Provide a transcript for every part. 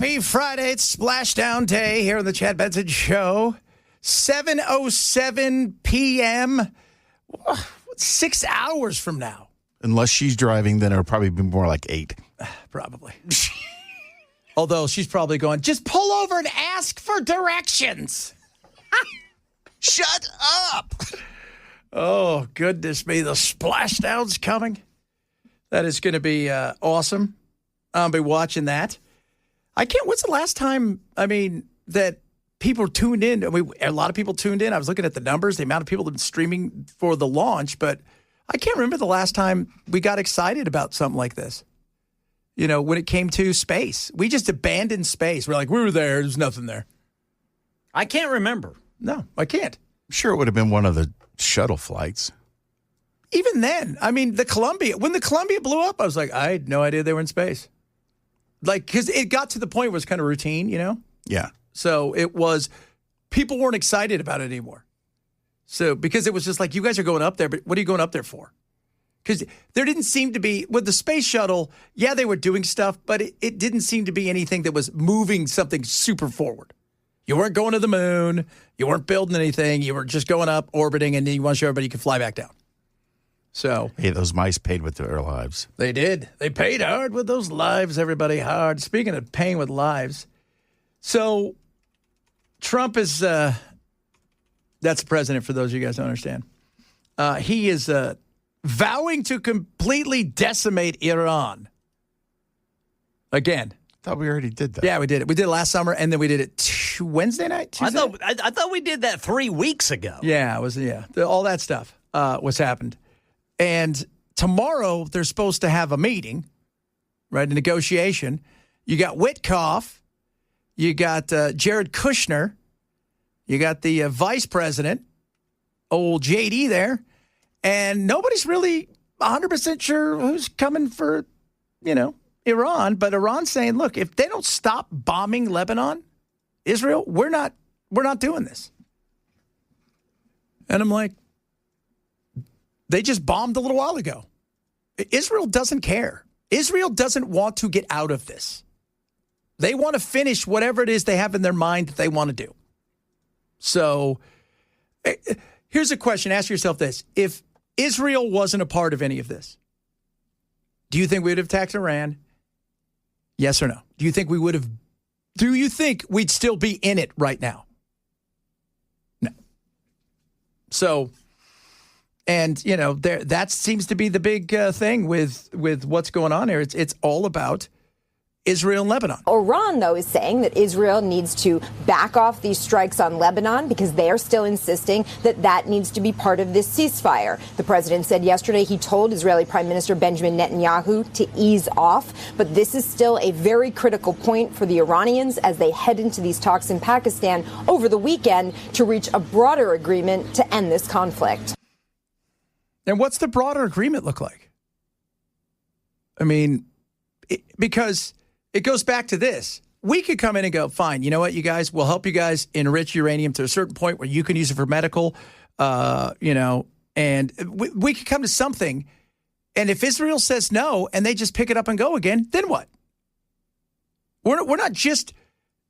Happy Friday. It's Splashdown Day here on the Chad Benson Show. 7:07 p.m. 6 hours from now. Unless she's driving, then it'll probably be more like 8. Probably. Although she's probably going, just pull over and ask for directions. Shut up. Oh, goodness me. The Splashdown's coming. That is going to be awesome. I'll be watching that. When's the last time, that people tuned in? A lot of people tuned in. I was looking at the numbers, the amount of people that have been streaming for the launch, but I can't remember the last time we got excited about something like this. You know, when it came to space. We just abandoned space. We're like, we were there. There's nothing there. I can't remember. No, I can't. I'm sure it would have been one of the shuttle flights. Even then, when the Columbia blew up, I was like, I had no idea they were in space. Like, because it got to the point where it's kind of routine, you know? Yeah. So people weren't excited about it anymore. So, because it was just like, you guys are going up there, but what are you going up there for? Because there didn't seem to be, with the space shuttle, yeah, they were doing stuff, but it didn't seem to be anything that was moving something super forward. You weren't going to the moon. You weren't building anything. You were just going up, orbiting, and then you want to show everybody you can fly back down. So, hey, those mice paid with their lives. They did. They paid hard with those lives, everybody, hard. Speaking of paying with lives, so Trump is, that's the president for those of you guys who don't understand. He is vowing to completely decimate Iran. Again. I thought we already did that. Yeah, we did it. We did it last summer, and then we did it Wednesday night, Tuesday? I thought we did that 3 weeks ago. Yeah, all that stuff was happened. And tomorrow they're supposed to have a meeting, right, a negotiation. You got Witkoff. You got Jared Kushner. You got the vice president, old JD there. And nobody's really 100% sure who's coming for, Iran. But Iran's saying, look, if they don't stop bombing Lebanon, Israel, we're not doing this. And I'm like, they just bombed a little while ago. Israel doesn't care. Israel doesn't want to get out of this. They want to finish whatever it is they have in their mind that they want to do. So here's a question. Ask yourself this. If Israel wasn't a part of any of this, do you think we would have attacked Iran? Yes or no? Do you think we'd still be in it right now? No. So, and, that seems to be the big thing with what's going on here. It's all about Israel and Lebanon. Iran, though, is saying that Israel needs to back off these strikes on Lebanon because they are still insisting that needs to be part of this ceasefire. The president said yesterday he told Israeli Prime Minister Benjamin Netanyahu to ease off. But this is still a very critical point for the Iranians as they head into these talks in Pakistan over the weekend to reach a broader agreement to end this conflict. And what's the broader agreement look like? Because it goes back to this. We could come in and go, fine, you know what, you guys, we'll help you guys enrich uranium to a certain point where you can use it for medical, and we could come to something. And if Israel says no and they just pick it up and go again, then what? We're not just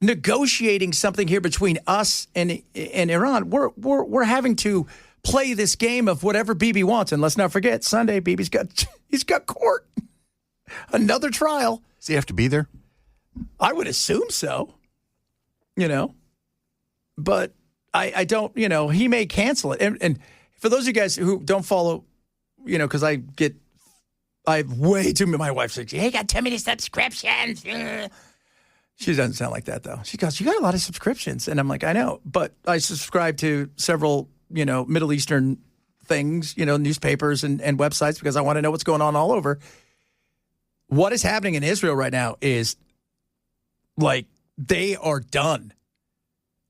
negotiating something here between us and Iran. We're having to play this game of whatever Bibi wants. And let's not forget, Sunday, Bibi's got court. Another trial. Does he have to be there? I would assume so, but I don't, he may cancel it. And for those of you guys who don't follow, because I have way too many, my wife says, hey, got too many subscriptions. She doesn't sound like that though. She goes, you got a lot of subscriptions. And I'm like, I know, but I subscribe to several, Middle Eastern things, newspapers and websites because I want to know what's going on all over. What is happening in Israel right now is like they are done.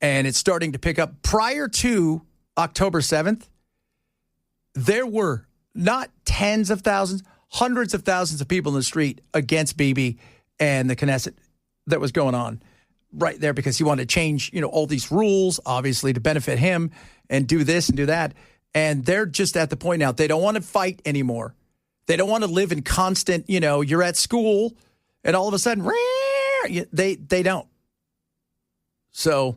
And it's starting to pick up. Prior to October 7th, there were not tens of thousands, hundreds of thousands of people in the street against Bibi and the Knesset that was going on right there because he wanted to change, all these rules, obviously, to benefit him and do this and do that. And they're just at the point now, they don't want to fight anymore. They don't want to live in constant, you're at school and all of a sudden, there. They don't. So,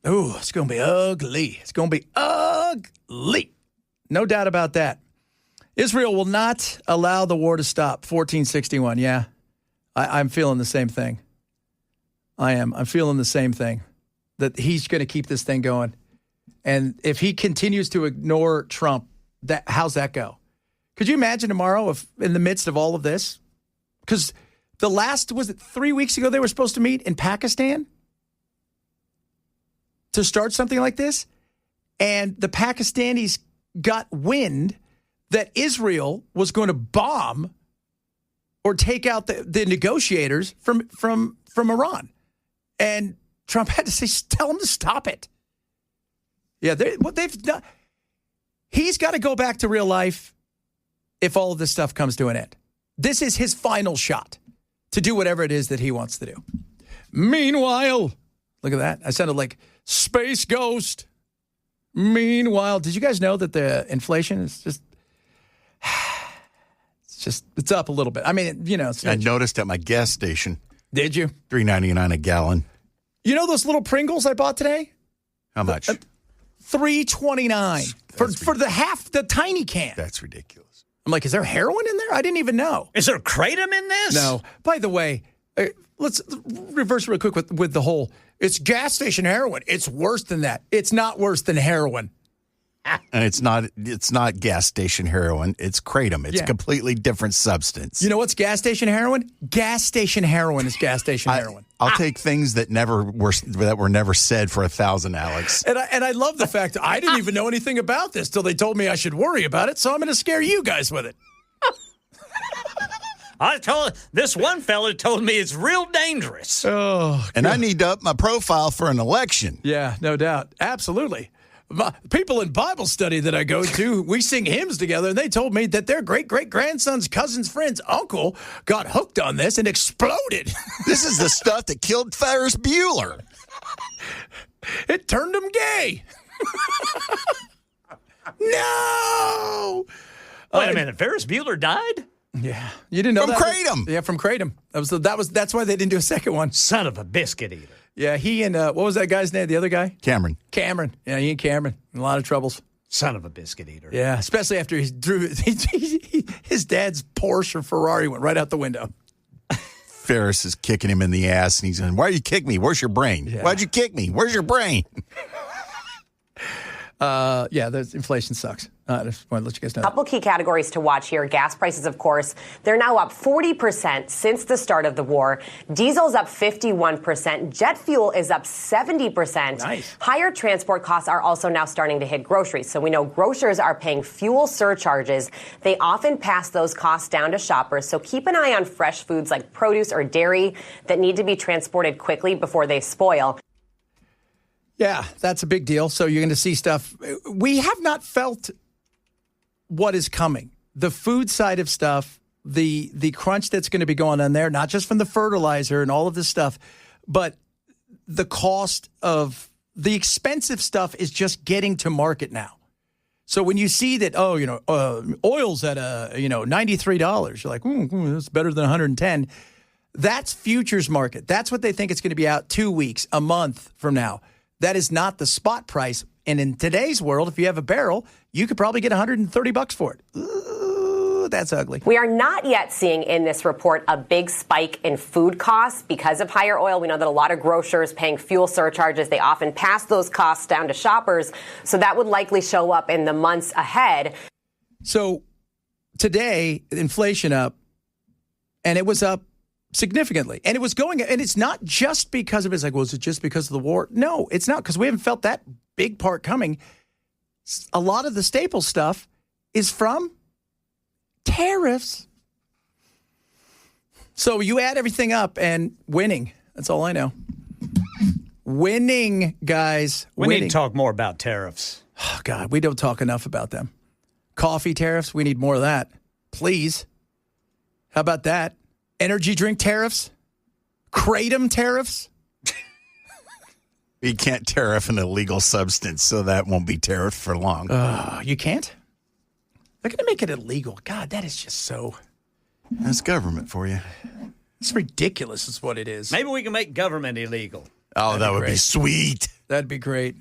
it's going to be ugly. It's going to be ugly. No doubt about that. Israel will not allow the war to stop. 1461. Yeah, I'm feeling the same thing. I am. I'm feeling the same thing. That he's going to keep this thing going. And if he continues to ignore Trump, how's that go? Could you imagine tomorrow if in the midst of all of this? Because was it 3 weeks ago they were supposed to meet in Pakistan to start something like this? And the Pakistanis got wind that Israel was going to bomb or take out the negotiators from Iran. And Trump had to tell them to stop it. Yeah, what they've done. He's got to go back to real life if all of this stuff comes to an end. This is his final shot to do whatever it is that he wants to do. Meanwhile, look at that. I sounded like Space Ghost. Meanwhile, did you guys know that the inflation is it's up a little bit? I mean, I noticed at my gas station. Did you? $3.99 a gallon. You know those little Pringles I bought today? How much? $3.29 for the tiny can. That's ridiculous. I'm like, is there heroin in there? I didn't even know. Is there kratom in this? No. By the way, let's reverse real quick with the whole, it's gas station heroin. It's worse than that. It's not worse than heroin. And it's not gas station heroin. It's kratom. It's a completely different substance. You know what's gas station heroin? Gas station heroin is gas station heroin. I'll take things that were never said for 1,000, Alex. And I love the fact that I didn't even know anything about this till they told me I should worry about it. So I'm going to scare you guys with it. This one fella told me it's real dangerous. Oh, and I need to up my profile for an election. Yeah, no doubt. Absolutely. People in Bible study that I go to, we sing hymns together, and they told me that their great-great-grandson's cousin's friend's uncle got hooked on this and exploded. This is the stuff that killed Ferris Bueller. It turned him gay. No! Wait a minute, Ferris Bueller died? Yeah. You didn't know that? From Kratom. Yeah, from Kratom. That's why they didn't do a second one. Son of a biscuit eater. Yeah, he and, what was that guy's name, the other guy? Cameron. Yeah, he and Cameron. In a lot of troubles. Son of a biscuit eater. Yeah, especially after he drew his dad's Porsche or Ferrari went right out the window. Ferris is kicking him in the ass, and he's going, why you kick me? Where's your brain? Yeah. Why'd you kick me? Where's your brain? The inflation sucks. I just want to let you guys know. A couple key categories to watch here. Gas prices, of course, they're now up 40% since the start of the war. Diesel's up 51%. Jet fuel is up 70%. Nice. Higher transport costs are also now starting to hit groceries. So we know grocers are paying fuel surcharges. They often pass those costs down to shoppers. So keep an eye on fresh foods like produce or dairy that need to be transported quickly before they spoil. Yeah, that's a big deal. So you're going to see stuff. We have not felt what is coming. The food side of stuff, the crunch that's going to be going on there, not just from the fertilizer and all of this stuff, but the cost of the expensive stuff is just getting to market now. So when you see that, oil's at $93, you're like, that's better than 110. That's futures market. That's what they think it's going to be out 2 weeks, a month from now. That is not the spot price. And in today's world, if you have a barrel, you could probably get $130 for it. Ooh, that's ugly. We are not yet seeing in this report a big spike in food costs because of higher oil. We know that a lot of grocers paying fuel surcharges, they often pass those costs down to shoppers. So that would likely show up in the months ahead. So today, inflation up, and it was up significantly. And it was going, and it's not just because of it. It's like, well, is it just because of the war? No, it's not, because we haven't felt that big part coming. A lot of the staple stuff is from tariffs. So you add everything up and winning. That's all I know. Winning, guys. We winning. need to talk more about tariffs. Oh, God, we don't talk enough about them. Coffee tariffs, we need more of that. Please. How about that? Energy drink tariffs? Kratom tariffs? You can't tariff an illegal substance, so that won't be tariffed for long. You can't? They're going to make it illegal. God, that is just so... That's government for you. It's ridiculous is what it is. Maybe we can make government illegal. Oh, that would be great. sweet. That'd be great.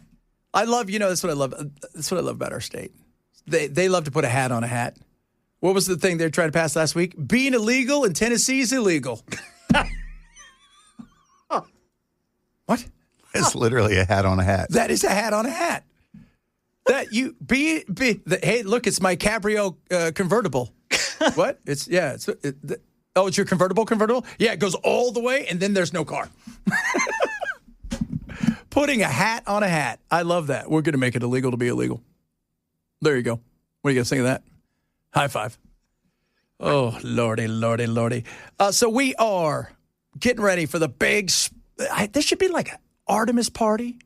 I love, that's what I love. That's what I love about our state. They love to put a hat on a hat. What was the thing they were trying to pass last week? Being illegal in Tennessee is illegal. What? It's literally a hat on a hat. That is a hat on a hat. That you hey, look, it's my Cabrio convertible. What? It's it's your convertible? Yeah, it goes all the way and then there's no car. Putting a hat on a hat. I love that. We're going to make it illegal to be illegal. There you go. What do you guys think of that? High five. Oh, lordy, lordy, lordy. So we are getting ready for the big, this should be like an Artemis party,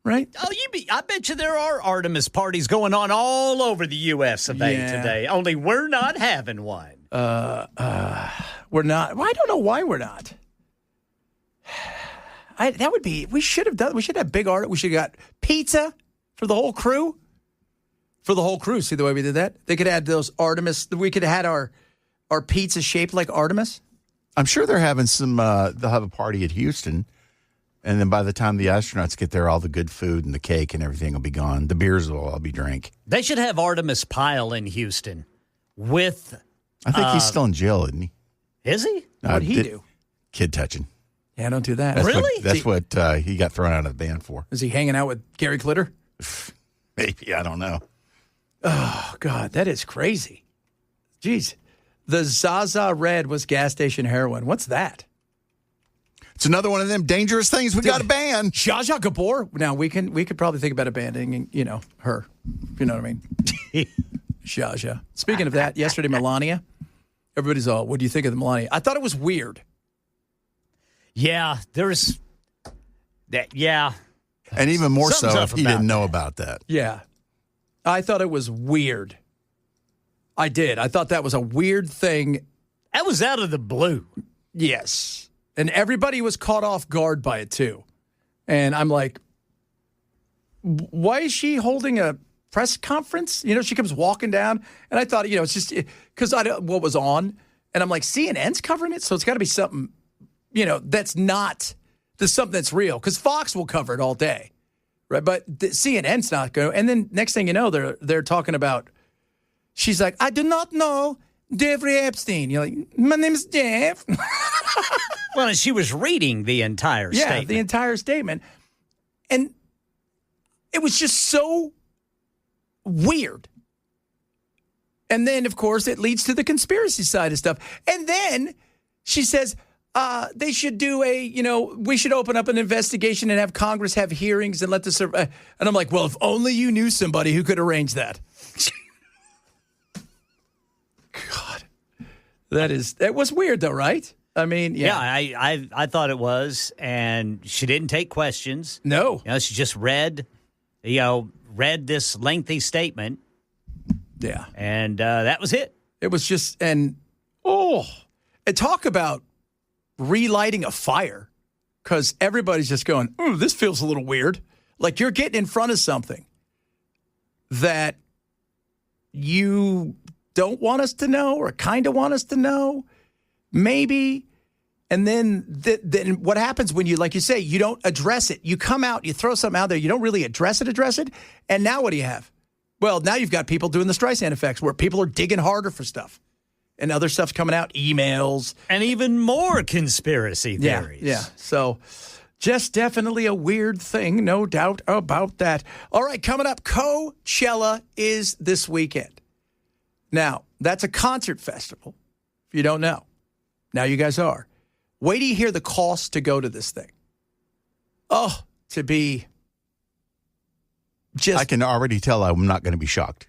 right? Oh, I bet you there are Artemis parties going on all over the U.S. of A today. Only we're not having one. We're not. Well, I don't know why we're not. We should have big art. We should have got pizza for the whole crew. For the whole crew. See the way we did that? They could add those Artemis. We could have had our pizza shaped like Artemis. I'm sure they're having some, they'll have a party at Houston. And then by the time the astronauts get there, all the good food and the cake and everything will be gone. The beers will all be drank. They should have Artemis Pyle in Houston with... I think he's still in jail, isn't he? Is he? What'd he do? Kid touching. Yeah, don't do that. Really? That's what he got thrown out of the band for. Is he hanging out with Gary Glitter? Maybe. I don't know. Oh, God, that is crazy. Jeez. The Zaza Red was gas station heroin. What's that? It's another one of them dangerous things we got to ban. Zsa Zsa Gabor. Now, we could probably think about abandoning, her. You know what I mean? Zsa Zsa. Speaking of that, yesterday, Melania. Everybody's all, what do you think of the Melania? I thought it was weird. Yeah, there's that. Yeah. And even more Something's so up if he about didn't know that. about that. Yeah. I thought it was weird. I did. I thought that was a weird thing. That was out of the blue. Yes. And everybody was caught off guard by it, too. And I'm like, why is she holding a press conference? She comes walking down. And I thought, it's just because what was on. And I'm like, CNN's covering it? So it's got to be something, that's not something that's real. Because Fox will cover it all day. Right? But CNN's not going to. And then next thing you know, they're talking about, she's like, I do not know Jeffrey Epstein. You're like, my name is Jeff. Well, and she was reading the entire statement. Yeah, the entire statement. And it was just so weird. And then, of course, it leads to the conspiracy side of stuff. And then she says they should do we should open up an investigation and have Congress have hearings and let the... and I'm like, well, if only you knew somebody who could arrange that. God. That was weird, though, right? I mean, yeah. I thought it was, and she didn't take questions. No. She just read this lengthy statement. Yeah. And that was it. It was just, and talk about relighting a fire, because everybody's just going, ooh, this feels a little weird. Like you're getting in front of something that you don't want us to know or kind of want us to know. Maybe. And then what happens when you, like you say, you don't address it. You come out, you throw something out there, you don't really address it. And now what do you have? Well, now you've got people doing the Streisand effects where people are digging harder for stuff. And other stuff's coming out, emails. And even more conspiracy theories. Yeah. So just definitely a weird thing, no doubt about that. All right, coming up, Coachella is this weekend. Now, that's a concert festival, if you don't know. Now you guys are. Wait till you hear the cost to go to this thing. Oh, to be just... I can already tell I'm not going to be shocked.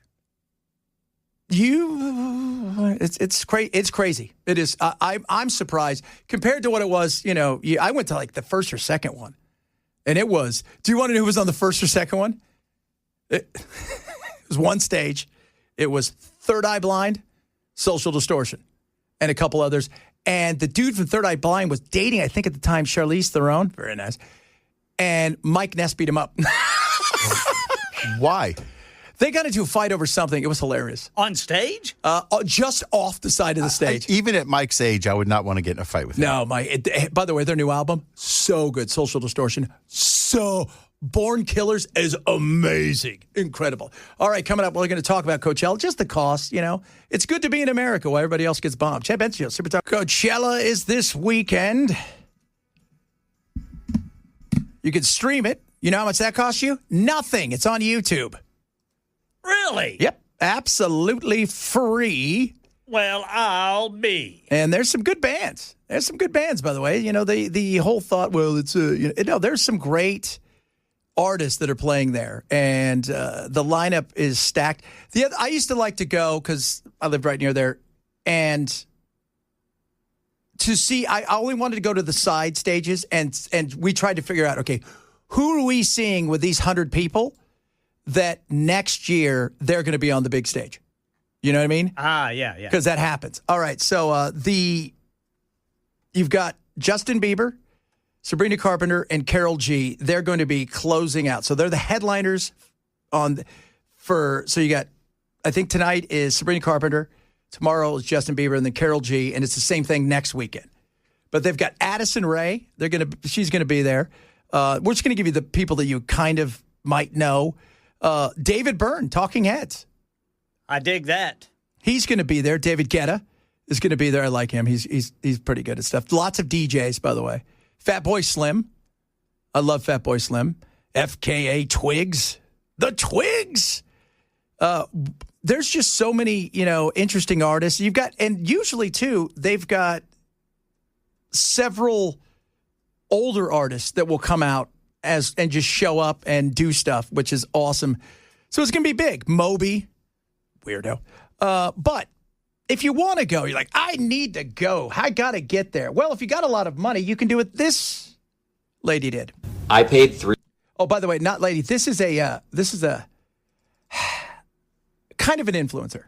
It's crazy. It is. I'm surprised compared to what it was. I went to like the first or second one, and it was. Do you want to know who was on the first or second one? It was one stage. It was Third Eye Blind, Social Distortion, and a couple others. And the dude from Third Eye Blind was dating, I think at the time, Charlize Theron. Very nice. And Mike Ness beat him up. Why? They got into a fight over something. It was hilarious. On stage? Just off the side of the stage. Even at Mike's age, I would not want to get in a fight with him. No, by the way, their new album, so good. Social Distortion, so Born Killers is amazing. Incredible. All right, coming up, we're going to talk about Coachella. Just the cost, It's good to be in America while everybody else gets bombed. Chad Benson, Super Talk. Coachella is this weekend. You can stream it. You know how much that costs you? Nothing. It's on YouTube. Really? Yep. Absolutely free. Well, I'll be. And there's some good bands. There's some good bands, by the way. The whole thought, well, it's there's some great artists that are playing there, and the lineup is stacked. I used to like to go because I lived right near there, and to see, I only wanted to go to the side stages, and we tried to figure out, okay, who are we seeing with these 100 people that next year they're going to be on the big stage? You know what I mean? Yeah. Because that happens. All right, so you've got Justin Bieber, Sabrina Carpenter, and Karol G. They're going to be closing out. So they're the headliners so you got, I think tonight is Sabrina Carpenter, tomorrow is Justin Bieber, and then Karol G, and it's the same thing next weekend. But they've got Addison Rae. She's going to be there. We're just going to give you the people that you kind of might know. David Byrne, Talking Heads. I dig that. He's going to be there. David Guetta is going to be there. I like him. He's pretty good at stuff. Lots of DJs, by the way. Fatboy Slim. I love Fatboy Slim. FKA Twigs. The Twigs. There's just so many, interesting artists. And usually, too, they've got several older artists that will come out and just show up and do stuff, which is awesome. So it's going to be big. Moby. Weirdo. But if you want to go, you're like, I need to go. I got to get there. Well, if you got a lot of money, you can do what this lady did. I paid $3. Oh, by the way, not lady. This is a kind of an influencer.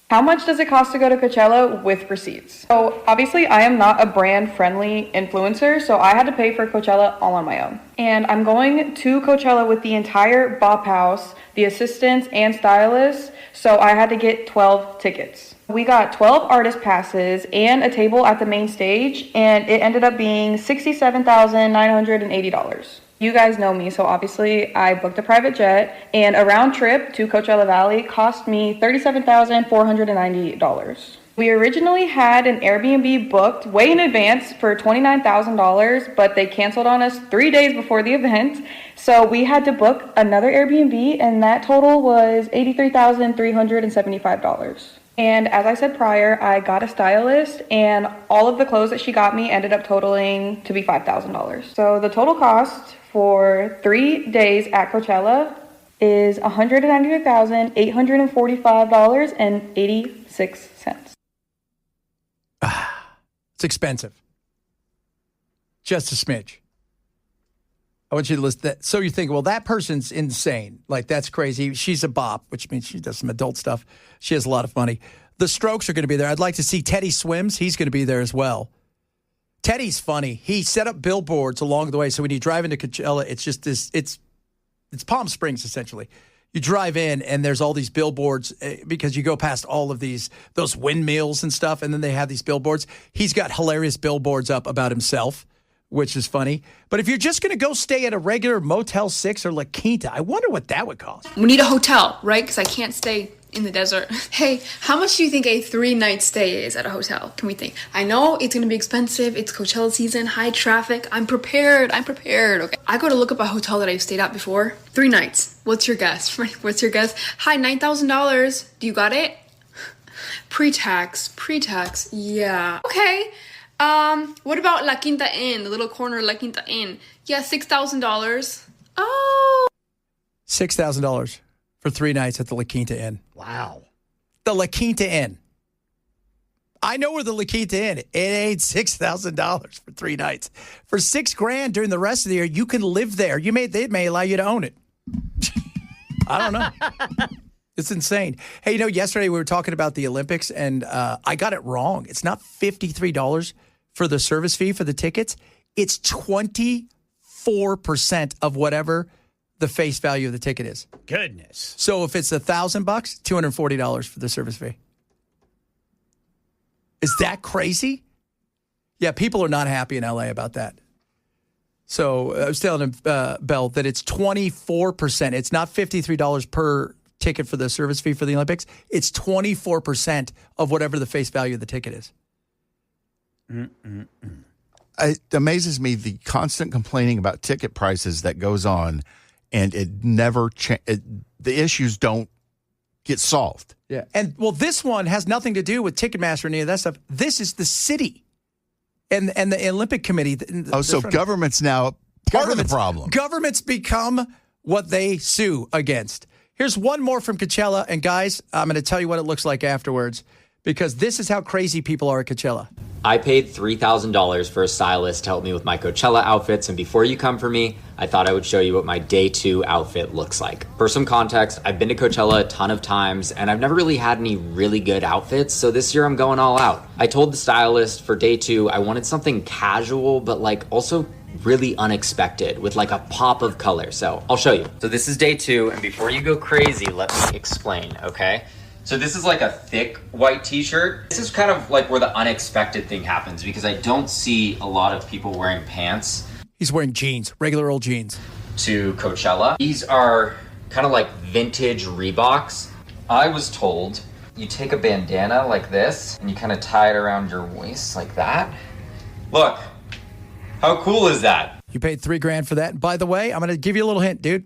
How much does it cost to go to Coachella with receipts? So obviously I am not a brand-friendly influencer, so I had to pay for Coachella all on my own. And I'm going to Coachella with the entire Bop House, the assistants and stylists, so I had to get 12 tickets. We got 12 artist passes and a table at the main stage, and it ended up being $67,980. You guys know me, so obviously I booked a private jet, and a round trip to Coachella Valley cost me $37,490. We originally had an Airbnb booked way in advance for $29,000, but they canceled on us 3 days before the event, so we had to book another Airbnb, and that total was $83,375. And as I said prior, I got a stylist, and all of the clothes that she got me ended up totaling to be $5,000. So the total cost for 3 days at Coachella is $192,845.86. It's expensive. Just a smidge. I want you to list that. So you think, well, that person's insane. Like, that's crazy. She's a bop, which means she does some adult stuff. She has a lot of money. The Strokes are going to be there. I'd like to see Teddy Swims. He's going to be there as well. Teddy's funny. He set up billboards along the way. So when you drive into Coachella, it's just this, it's Palm Springs, essentially. You drive in and there's all these billboards because you go past all of those windmills and stuff. And then they have these billboards. He's got hilarious billboards up about himself, which is funny. But if you're just going to go stay at a regular Motel 6 or La Quinta, I wonder what that would cost. We need a hotel, right? Because I can't stay in the desert. Hey, how much do you think a 3-night stay is at a hotel? Can we think? I know it's going to be expensive. It's Coachella season, high traffic. I'm prepared. Okay. I go to look up a hotel that I've stayed at before. 3 nights. What's your guess? What's your guess? Hi, $9,000. Do you got it? Pre-tax. Yeah. Okay. What about La Quinta Inn, the little corner La Quinta Inn? Yeah, $6,000. Oh. $6,000 for 3 nights at the La Quinta Inn. Wow. The La Quinta Inn. I know where the La Quinta Inn. It ain't $6,000 for 3 nights. For $6,000 during the rest of the year, you can live there. They may allow you to own it. I don't know. It's insane. Hey, yesterday we were talking about the Olympics, and I got it wrong. It's not $53 for the service fee for the tickets. It's 24% of whatever the face value of the ticket is. Goodness. So if it's $1,000, $240 for the service fee. Is that crazy? Yeah, people are not happy in LA about that. So I was telling him, Bell, that it's 24%. It's not $53 per ticket for the service fee for the Olympics. It's 24% of whatever the face value of the ticket is. It amazes me the constant complaining about ticket prices that goes on, and it never the issues don't get solved. Yeah. And, well, this one has nothing to do with Ticketmaster or any of that stuff. This is the city and the Olympic Committee. So government's now part of the problem. Governments become what they sue against. Here's one more from Coachella. And, guys, I'm going to tell you what it looks like afterwards, because this is how crazy people are at Coachella. I paid $3,000 for a stylist to help me with my Coachella outfits, and before you come for me, I thought I would show you what my day 2 outfit looks like. For some context, I've been to Coachella a ton of times, and I've never really had any really good outfits, so this year I'm going all out. I told the stylist for day 2 I wanted something casual, but also really unexpected with a pop of color, so I'll show you. So this is day 2, and before you go crazy, let me explain, okay? So this is a thick white t-shirt. This is kind of where the unexpected thing happens, because I don't see a lot of people wearing pants. He's wearing jeans, regular old jeans. To Coachella. These are kind of vintage Reeboks. I was told you take a bandana like this and you kind of tie it around your waist like that. Look, how cool is that? You paid $3,000 for that. And by the way, I'm going to give you a little hint, dude.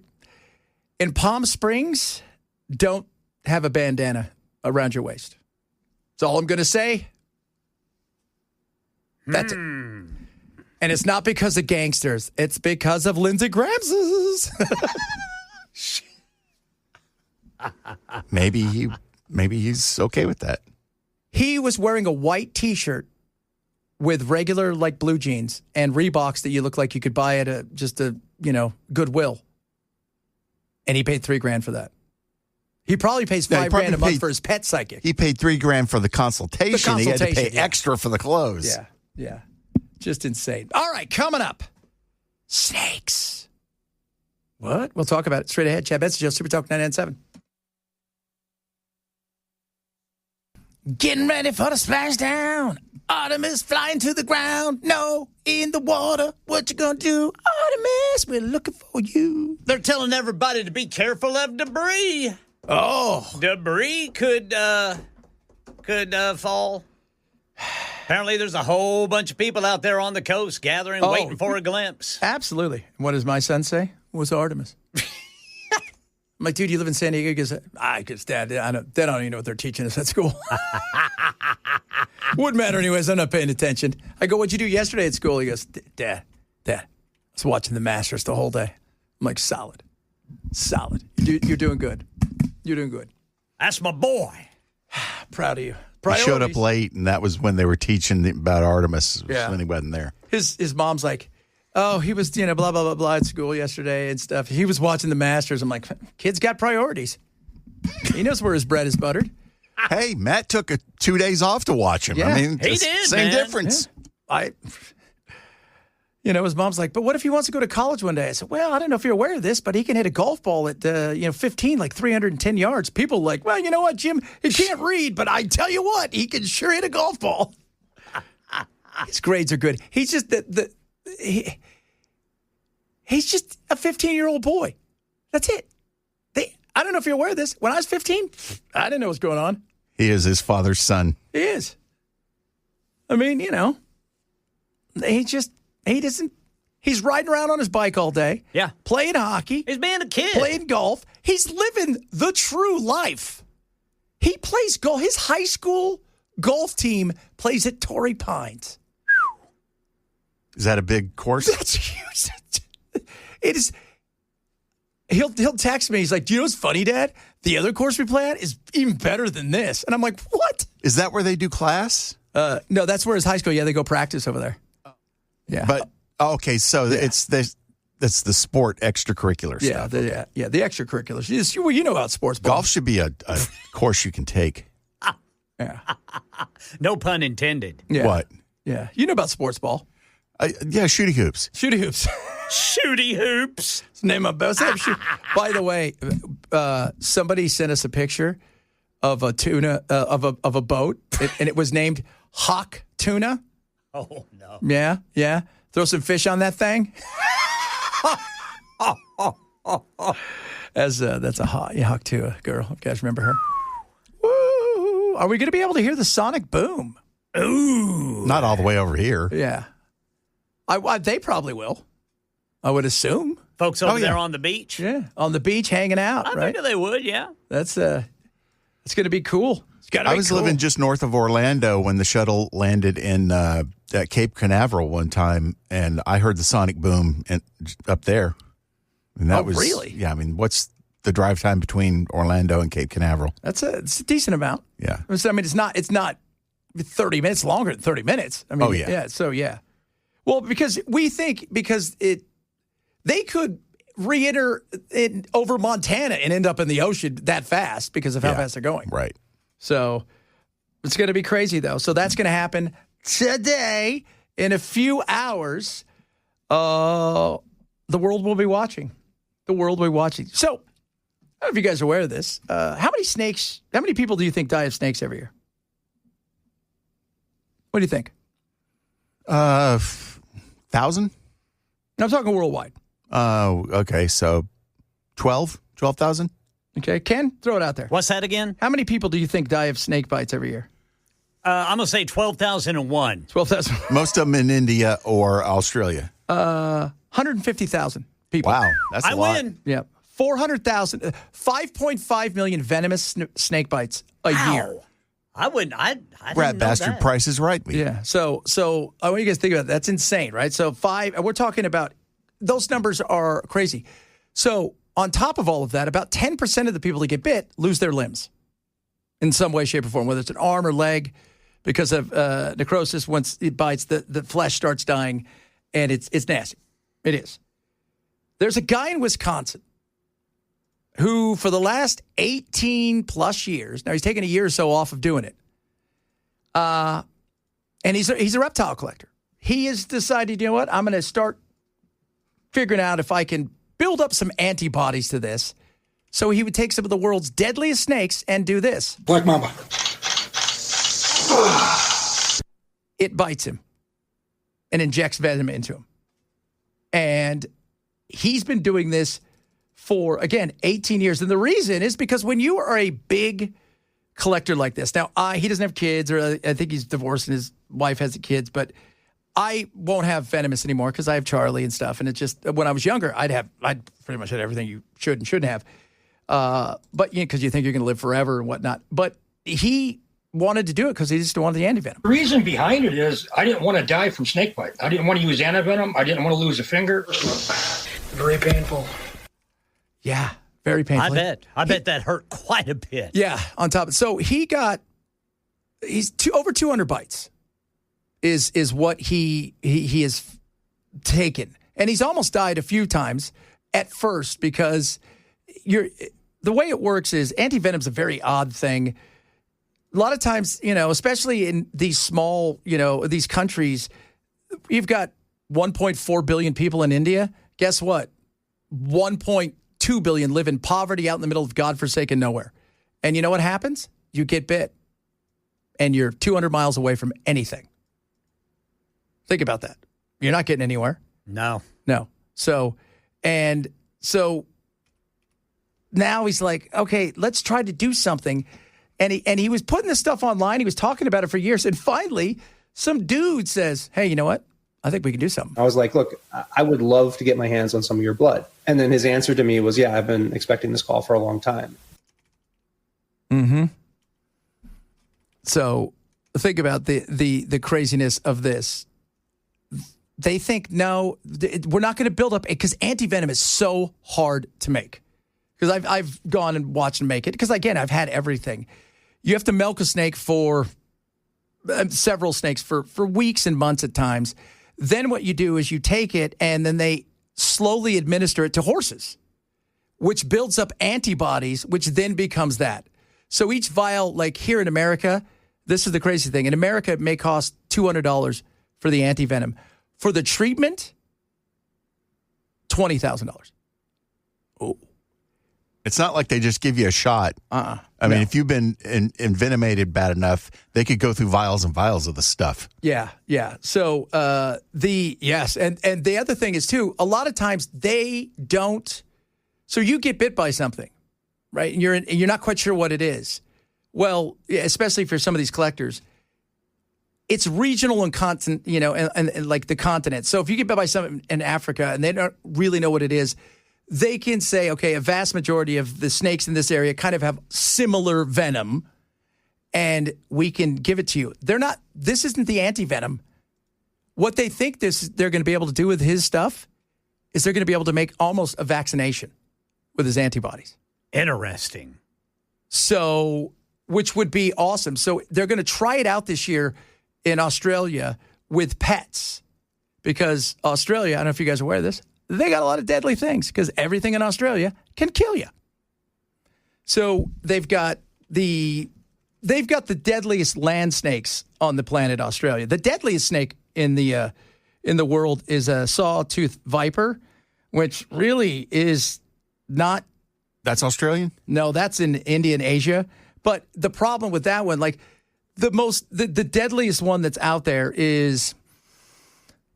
In Palm Springs, don't have a bandana around your waist. That's all I'm going to say. That's it. And it's not because of gangsters. It's because of Lindsey Graham's. Maybe he's okay with that. He was wearing a white T-shirt with regular blue jeans and Reeboks that you look like you could buy at a Goodwill. And he paid $3,000 for that. He probably pays $5,000 a month for his pet psychic. He paid $3,000 for the consultation. He had to pay extra for the clothes. Yeah. Just insane. All right, coming up. Snakes. What? We'll talk about it straight ahead. Chad Benson, Super Talk 997. Getting ready for the splashdown. Artemis flying to the ground. No, in the water. What you gonna do? Artemis, we're looking for you. They're telling everybody to be careful of debris. Oh. Debris could fall. Apparently, there's a whole bunch of people out there on the coast gathering, waiting for a glimpse. Absolutely. What does my son say? Was Artemis. I'm like, dude, you live in San Diego? He goes, because Dad, they don't even know what they're teaching us at school. Wouldn't matter anyways. I'm not paying attention. I go, what'd you do yesterday at school? He goes, Dad, I was watching the Masters the whole day. I'm like, solid. You're doing good. You're doing good. That's my boy. Proud of you. He showed up late, and that was when they were teaching about Artemis. When he wasn't there. His mom's like, oh, he was, blah, blah, blah, blah at school yesterday and stuff. He was watching the Masters. I'm like, kid's got priorities. He knows where his bread is buttered. Hey, Matt took 2 days off to watch him. Yeah, I mean, he did, same man. difference. Yeah. His mom's like, but what if he wants to go to college one day? I said, well, I don't know if you're aware of this, but he can hit a golf ball at, 15, 310 yards. People like, well, you know what, Jim? He can't read, but I tell you what, he can sure hit a golf ball. His grades are good. He's just he's just a 15-year-old boy. That's it. I don't know if you're aware of this. When I was 15, I didn't know what's going on. He is his father's son. He is. I mean, he's riding around on his bike all day. Yeah. Playing hockey. He's being a kid. Playing golf. He's living the true life. He plays golf. His high school golf team plays at Torrey Pines. Is that a big course? That's huge. It is. He'll text me. He's like, do you know what's funny, Dad? The other course we play at is even better than this. And I'm like, what? Is that where they do class? No, that's where his high school. Yeah, they go practice over there. Yeah. But, okay, so that's the sport extracurricular stuff. The extracurriculars. You know about sports. Golf should be a course you can take. Yeah. No pun intended. Yeah. What? Yeah. You know about sports ball. Yeah, shooty hoops. Shooty hoops. Shooty hoops. Name of best. By the way, somebody sent us a picture of a tuna of a boat, and it was named Hawk Tuna. Oh no! Yeah. Throw some fish on that thing. That's a Hawk Tuna girl. You guys remember her? Woo! Are we going to be able to hear the sonic boom? Ooh! Not all the way over here. Yeah. They probably will. I would assume. Folks over there on the beach? Yeah, on the beach hanging out, I right? think they would, yeah. It's going to be cool. I was living just north of Orlando when the shuttle landed in at Cape Canaveral one time, and I heard the sonic boom up there. And that was really? Yeah, I mean, what's the drive time between Orlando and Cape Canaveral? It's a decent amount. Yeah. I mean, it's not 30 minutes longer than 30 minutes. I mean, yeah. Well, because they could re-enter it over Montana and end up in the ocean that fast because of how fast they're going. Right. So it's going to be crazy, though. So that's going to happen today. In a few hours, the world will be watching. The world will be watching. So I don't know if you guys are aware of this. How many people do you think die of snakes every year? What do you think? 1,000? I'm talking worldwide. Oh, okay. So 12,000? Okay. Ken, throw it out there. What's that again? How many people do you think die of snake bites every year? I'm going to say 12,001. 12,000. Most of them in India or Australia. 150,000 people. Wow. That's a lot. I win. Yeah. 400,000, 5.5 million venomous snake bites a year. I wouldn't. I didn't Rat know bastard that. Price is Right. Yeah. So I want you guys to think about that. That's insane, right? So we're talking about, those numbers are crazy. So on top of all of that, about 10% of the people that get bit lose their limbs in some way, shape, or form, whether it's an arm or leg because of necrosis. Once it bites, the flesh starts dying, and it's nasty. It is. There's a guy in Wisconsin who, for the last 18 plus years, now he's taken a year or so off of doing it, and he's a reptile collector. He has decided, you know what, I'm going to start figuring out if I can build up some antibodies to this. So he would take some of the world's deadliest snakes and do this. Black mamba. It bites him and injects venom into him. And he's been doing this for, again, 18 years. And the reason is because when you are a big collector like this, now he doesn't have kids, or I think he's divorced and his wife has the kids, but I won't have venomous anymore because I have Charlie and stuff. And it's just, when I was younger, I'd pretty much had everything you should and shouldn't have. But because you think you're going to live forever and whatnot. But he wanted to do it because he just wanted the antivenom. The reason behind it is I didn't want to die from snake bite. I didn't want to use antivenom. I didn't want to lose a finger. Very painful. Yeah, very painful. I bet that hurt quite a bit. Yeah, on top of it. So he's over 200 bites is what he has taken. And he's almost died a few times at first because the way it works is antivenom's a very odd thing. A lot of times, especially in these small, these countries, you've got 1.4 billion people in India. Guess what? 1.2 billion live in poverty out in the middle of godforsaken nowhere. And you know what happens? You get bit. And you're 200 miles away from anything. Think about that. You're not getting anywhere. No. So now he's like, okay, let's try to do something. And he was putting this stuff online. He was talking about it for years. And finally, some dude says, hey, you know what? I think we can do something. I was like, look, I would love to get my hands on some of your blood. And then his answer to me was, yeah, I've been expecting this call for a long time. Mm-hmm. So think about the craziness of this. They think, no, we're not going to build up, because antivenom is so hard to make. Because I've gone and watched them make it. Because, again, I've had everything. You have to milk a snake for several snakes for weeks and months at times. Then what you do is you take it and then they slowly administer it to horses, which builds up antibodies, which then becomes that. So each vial, like here in America, this is the crazy thing. In America, it may cost $200 for the antivenom. For the treatment, $20,000. Oh. It's not like they just give you a shot. I mean, if you've been envenomated bad enough, they could go through vials and vials of the stuff. Yeah. So and the other thing is too, a lot of times they don't. So you get bit by something, right? And you're not quite sure what it is. Well, especially for some of these collectors, it's regional and continent, and like the continent. So if you get bit by something in Africa and they don't really know what it is, they can say, okay, a vast majority of the snakes in this area kind of have similar venom, and we can give it to you. This isn't the anti-venom. What they think they're going to be able to do with his stuff is they're going to be able to make almost a vaccination with his antibodies. Interesting. So, which would be awesome. So they're going to try it out this year in Australia with pets, because Australia, I don't know if you guys are aware of this, they got a lot of deadly things because everything in Australia can kill you. So they've got the deadliest land snakes on the planet Australia. The deadliest snake in the world is a sawtooth viper, which really is not. That's Australian? No, that's in India and Asia. But the problem with that one, like the deadliest one that's out there is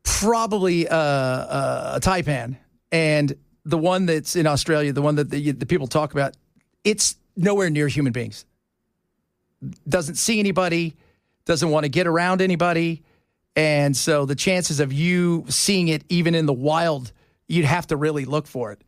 probably a taipan, and the one that's in Australia, the one that the people talk about, it's nowhere near human beings. Doesn't see anybody, doesn't want to get around anybody, and so the chances of you seeing it even in the wild, you'd have to really look for it.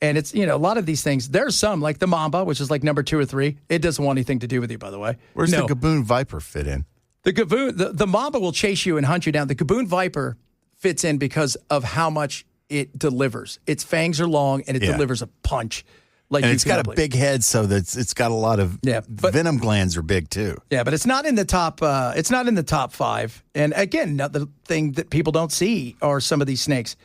And it's, a lot of these things, there's some, like the mamba, which is like number 2 or 3. It doesn't want anything to do with you, by the way. Where's the gaboon viper fit in? The mamba will chase you and hunt you down. The gaboon viper fits in because of how much it delivers. Its fangs are long, and it delivers a punch. And it's got a big head, so that it's got a lot of venom glands are big too. Yeah, but it's not in the top. It's not in the top 5. And again, another thing that people don't see are some of these snakes.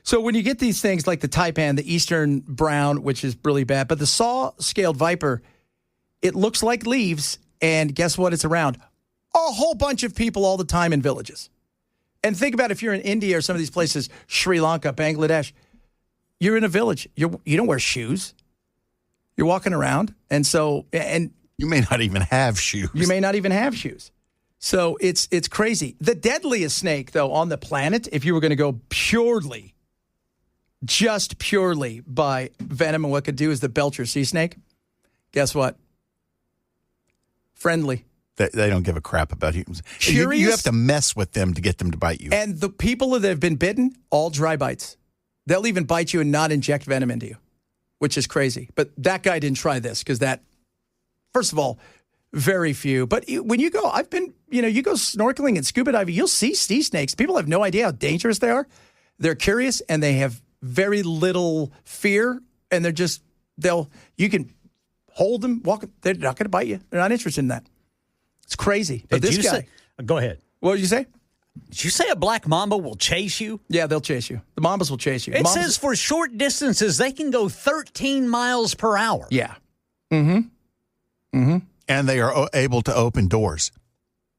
So when you get these things like the taipan, the eastern brown, which is really bad, but the saw-scaled viper, it looks like leaves, and guess what? It's around a whole bunch of people all the time in villages. And think about if you're in India or some of these places, Sri Lanka, Bangladesh, you're in a village. You don't wear shoes. You're walking around, and you may not even have shoes. You may not even have shoes. So it's crazy. The deadliest snake, though, on the planet, if you were going to go purely by venom and what could do, is the Belcher sea snake. Guess what? Friendly. They don't give a crap about humans. Curious. You have to mess with them to get them to bite you. And the people that have been bitten, all dry bites. They'll even bite you and not inject venom into you, which is crazy. But that guy didn't try this because first of all, very few. But when you go, you go snorkeling and scuba diving, you'll see sea snakes. People have no idea how dangerous they are. They're curious, and they have very little fear, and you can hold them, walk. They're not going to bite you. They're not interested in that. It's crazy. But this guy. Go ahead. What did you say? Did you say a black mamba will chase you? Yeah, they'll chase you. The mambas will chase you. It says for short distances, they can go 13 miles per hour. Yeah. Mm-hmm. Mm-hmm. And they are able to open doors.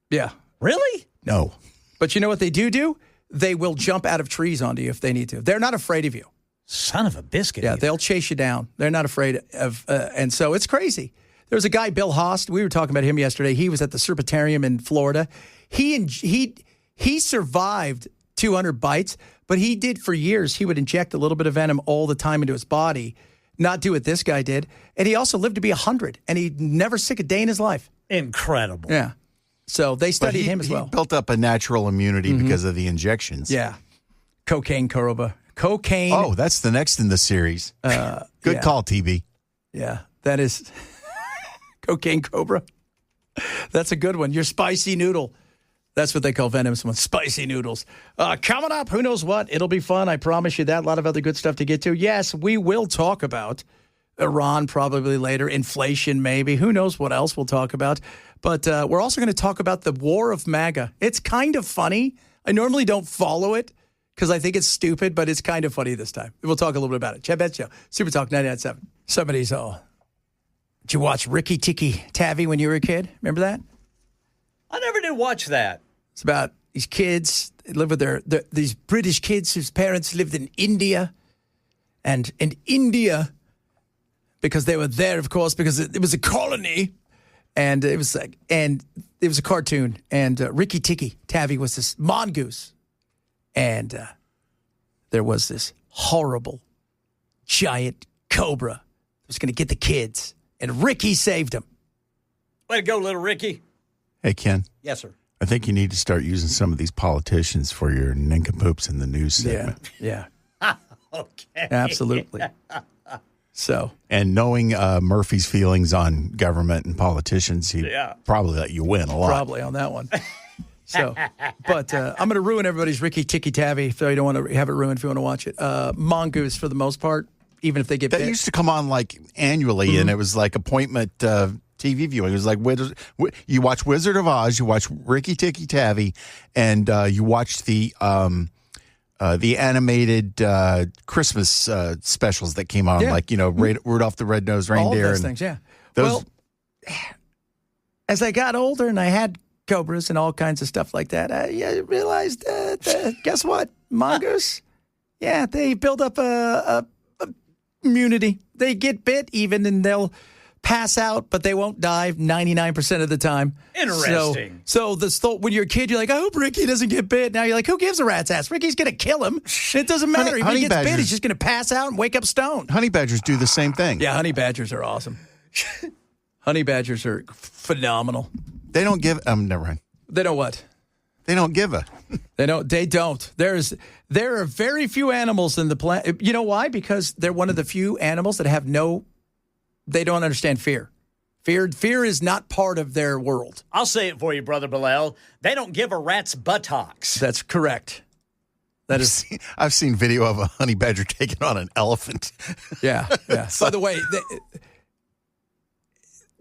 Yeah. Really? No. But you know what they do? They will jump out of trees onto you if they need to. They're not afraid of you. Son of a biscuit. Yeah, they'll chase you down. They're not afraid of, and so it's crazy. There was a guy, Bill Haast. We were talking about him yesterday. He was at the Serpentarium in Florida. He survived 200 bites, but he did for years. He would inject a little bit of venom all the time into his body, not do what this guy did. And he also lived to be 100, and he never sick a day in his life. Incredible. Yeah. So they studied him as well. He built up a natural immunity because of the injections. Yeah. Cocaine cobra. Cocaine. Oh, that's the next in the series. Good call, TB. Yeah, that is cocaine cobra. That's a good one. Your spicy noodle. That's what they call venomous ones, spicy noodles. Coming up, who knows what? It'll be fun. I promise you that. A lot of other good stuff to get to. Yes, we will talk about Iran probably later. Inflation, maybe. Who knows what else we'll talk about. But we're also going to talk about the war of MAGA. It's kind of funny. I normally don't follow it because I think it's stupid, but it's kind of funny this time. We'll talk a little bit about it. Chad Benson Show, Super Talk 99.7. Somebody's did you watch Ricky Tikki Tavi when you were a kid? Remember that? I never did watch that. It's about, these kids live with these British kids whose parents lived in India. And in India, because they were there, of course, because it was a colony. And it was a cartoon. And Ricky Tikki Tavi was this mongoose. And there was this horrible giant cobra that was going to get the kids. And Ricky saved them. Way to go, little Ricky. Hey, Ken. Yes, sir. I think you need to start using some of these politicians for your nincompoops in the news segment. Yeah. Okay. Absolutely. So. And knowing Murphy's feelings on government and politicians, he'd probably let you win a lot. Probably on that one. So, but I'm going to ruin everybody's Ricky Tikki Tavi, so you don't want to have it ruined if you want to watch it. Mongoose, for the most part, even if they get that bit. used to come on like annually, and it was like appointment TV viewing. It was like you watch Wizard of Oz, you watch Ricky Tikki Tavi, and you watch the animated Christmas specials that came on, like Rudolph the Red-Nosed Reindeer. All of those things, yeah. Well, as I got older and I had cobras and all kinds of stuff like that, I realized that guess what, mongoose? Yeah, they build up a immunity. They get bit even, and they'll pass out, but they won't die 99% of the time. Interesting. So when you're a kid, you're like, I hope Ricky doesn't get bit. Now you're like, who gives a rat's ass? Ricky's going to kill him. It doesn't matter. If he gets bit, he's just going to pass out and wake up stoned. Honey badgers do the same thing. Yeah, honey badgers are awesome. Honey badgers are phenomenal. They don't give. Never mind. They don't what? They don't give a. They don't. There are very few animals in the planet. You know why? Because they're one of the few animals that have they don't understand fear. Fear is not part of their world. I'll say it for you, Brother Bilal. They don't give a rat's buttocks. That's correct. I've seen video of a honey badger taking on an elephant. Yeah. By the way,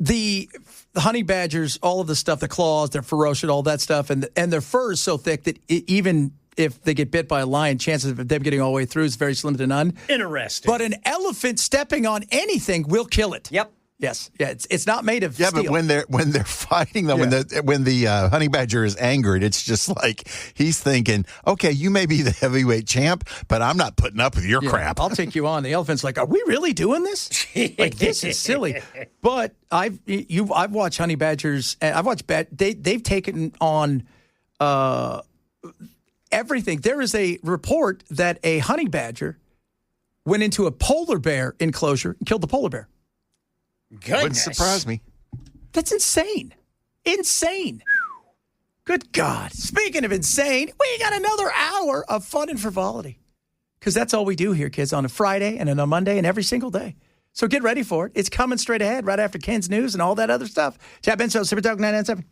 the honey badgers, all of the stuff, the claws, they're ferocious, all that stuff, and their fur is so thick that even if they get bit by a lion, chances of them getting all the way through is very slim to none. Interesting. But an elephant stepping on anything will kill it. Yep. Yes. Yeah. It's not made of steel. But when they're fighting them, when the honey badger is angered, it's just like he's thinking, okay, you may be the heavyweight champ, but I'm not putting up with your crap. I'll take you on. The elephant's like, are we really doing this? Like, this is silly. But I've watched honey badgers. I've watched they've taken on everything. There is a report that a honey badger went into a polar bear enclosure and killed the polar bear. Goodness. Wouldn't surprise me. That's insane. Insane. Good God. Speaking of insane, we got another hour of fun and frivolity. Because that's all we do here, kids, on a Friday and on a Monday and every single day. So get ready for it. It's coming straight ahead right after Ken's news and all that other stuff. Chad Benson, Super Talk 997.